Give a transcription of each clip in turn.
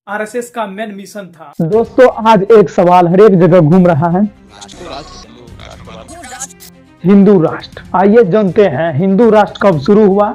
RSS का main mission था। दोस्तों आज एक सवाल हर एक जगह घूम रहा है, हिंदू राष्ट्र। आइए जानते हैं हिंदू राष्ट्र कब शुरू हुआ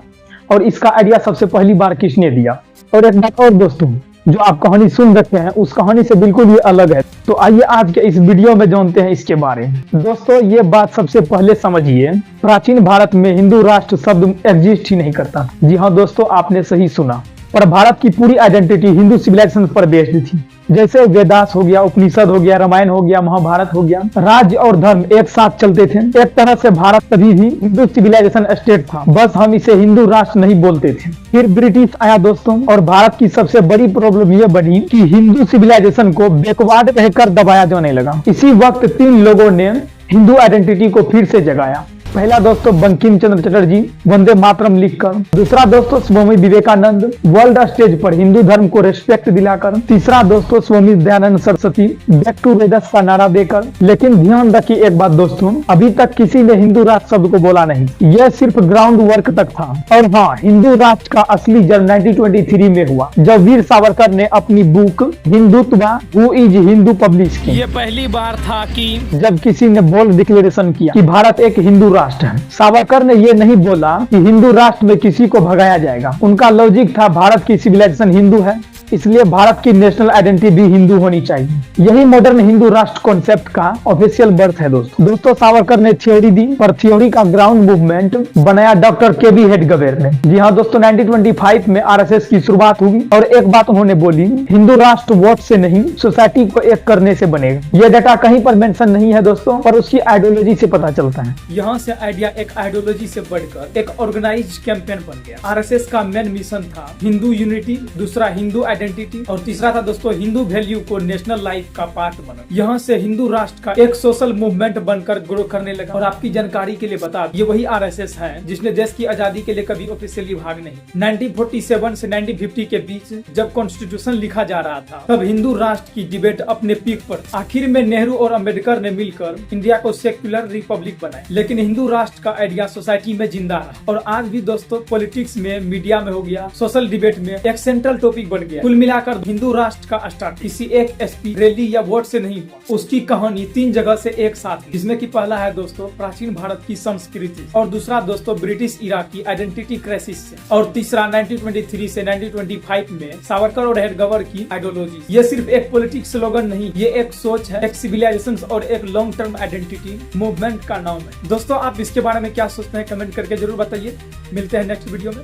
और इसका आइडिया सबसे पहली बार किसने दिया। और एक बात और दोस्तों, जो आप कहानी सुन रखे हैं उस कहानी से बिल्कुल ही अलग है। तो आइए आज के इस वीडियो में जानते हैं इसके बारे में। दोस्तों ये बात सबसे पहले समझिए, प्राचीन भारत में हिंदू राष्ट्र शब्द एग्जिस्ट ही नहीं करता। जी हाँ दोस्तों, आपने सही सुना। पर भारत की पूरी आइडेंटिटी हिंदू सिविलाइजेशन पर बेस्ड थी। जैसे वेदास हो गया, उपनिषद हो गया, रामायण हो गया, महाभारत हो गया, राज्य और धर्म एक साथ चलते थे। एक तरह से भारत कभी भी हिंदू सिविलाइजेशन स्टेट था, बस हम इसे हिंदू राष्ट्र नहीं बोलते थे। फिर ब्रिटिश आया दोस्तों, और भारत की सबसे बड़ी प्रॉब्लम यह बनी कि हिंदू सिविलाइजेशन को बैकवर्ड कहकर दबाया जाने लगा। इसी वक्त 3 लोगों ने हिंदू आइडेंटिटी को फिर से जगाया। पहला दोस्तों बंकिम चंद्र चटर्जी वंदे मातरम लिखकर, दूसरा दोस्तों स्वामी विवेकानंद वर्ल्ड स्टेज पर हिंदू धर्म को रिस्पेक्ट दिलाकर, तीसरा दोस्तों स्वामी दयानंद सरस्वती बैक टू वेदस का नारा देकर। लेकिन ध्यान रखिए एक बात दोस्तों, अभी तक किसी ने हिंदू राष्ट्र शब्द को बोला नहीं, यह सिर्फ ग्राउंड वर्क तक था। और हाँ, हिंदू राष्ट्र का असली जन्म 1923 में हुआ, जब वीर सावरकर ने अपनी book Hindutva who is Hindu publish की। ये पहली बार था कि जब किसी ने बोल्ड डिक्लेरेशन किया कि भारत एक हिंदू राष्ट्र है। सावरकर ने यह नहीं बोला कि हिंदू राष्ट्र में किसी को भगाया जाएगा। उनका लॉजिक था भारत की सिविलाइजेशन हिंदू है, इसलिए भारत की नेशनल आइडेंटिटी भी हिंदू होनी चाहिए। यही मॉडर्न हिंदू राष्ट्र कॉन्सेप्ट का ऑफिशियल बर्थ है दोस्तों। सावरकर ने थ्योरी दी, पर थ्योरी का ग्राउंड मूवमेंट बनाया डॉक्टर के.बी. हेडगेवार ने। जी हाँ दोस्तों, 1925 में आरएसएस की शुरुआत हुई और एक बात उन्होंने बोली, हिंदू राष्ट्र वोट से नहीं सोसाइटी को एक करने से बनेगा। यह डाटा कहीं पर मेंशन नहीं है दोस्तों, पर उसकी आइडियोलॉजी से पता चलता है। यहाँ से आइडिया एक आइडियोलॉजी से बढ़कर एक ऑर्गेनाइज्ड कैंपेन बन गया। आरएसएस का मेन मिशन था हिंदू यूनिटी, दूसरा हिंदू आइडेंटिटी और तीसरा था दोस्तों हिंदू वैल्यू को नेशनल लाइफ का पार्ट बना। यहाँ से हिंदू राष्ट्र का एक सोशल मूवमेंट बनकर ग्रो करने लगा। और आपकी जानकारी के लिए बता, ये वही आरएसएस है जिसने देश की आजादी के लिए कभी ऑफिशियली भाग नहीं। 1947 से 1950 के बीच जब कॉन्स्टिट्यूशन लिखा जा रहा था, तब हिंदू राष्ट्र की डिबेट अपने पीक पर। आखिर में नेहरू और अम्बेडकर ने मिलकर इंडिया को सेक्युलर रिपब्लिक बनाया। लेकिन हिंदू राष्ट्र का आइडिया सोसाइटी में जिंदा रहा और आज भी दोस्तों पॉलिटिक्स में, मीडिया में हो गया, सोशल डिबेट में एक सेंट्रल टॉपिक बन गया। कुल मिलाकर हिंदू राष्ट्र का स्टार्ट किसी एक एसपी, रैली या वोट से नहीं हुआ। उसकी कहानी 3 जगह से एक साथ, जिसमें कि पहला है दोस्तों प्राचीन भारत की संस्कृति, और दूसरा दोस्तों ब्रिटिश इरा की आइडेंटिटी क्राइसिस से, और तीसरा 1923 से 1925 में सावरकर और हेडगेवार की आइडियोलॉजी। ये सिर्फ एक पॉलिटिक्स स्लोगन नहीं, ये एक सोच है, एक सिविलाइजेशन और एक लॉन्ग टर्म आइडेंटिटी मूवमेंट का नाम है। दोस्तों आप इसके बारे में क्या सोचते हैं, कमेंट करके जरूर बताइए। मिलते हैं नेक्स्ट वीडियो में।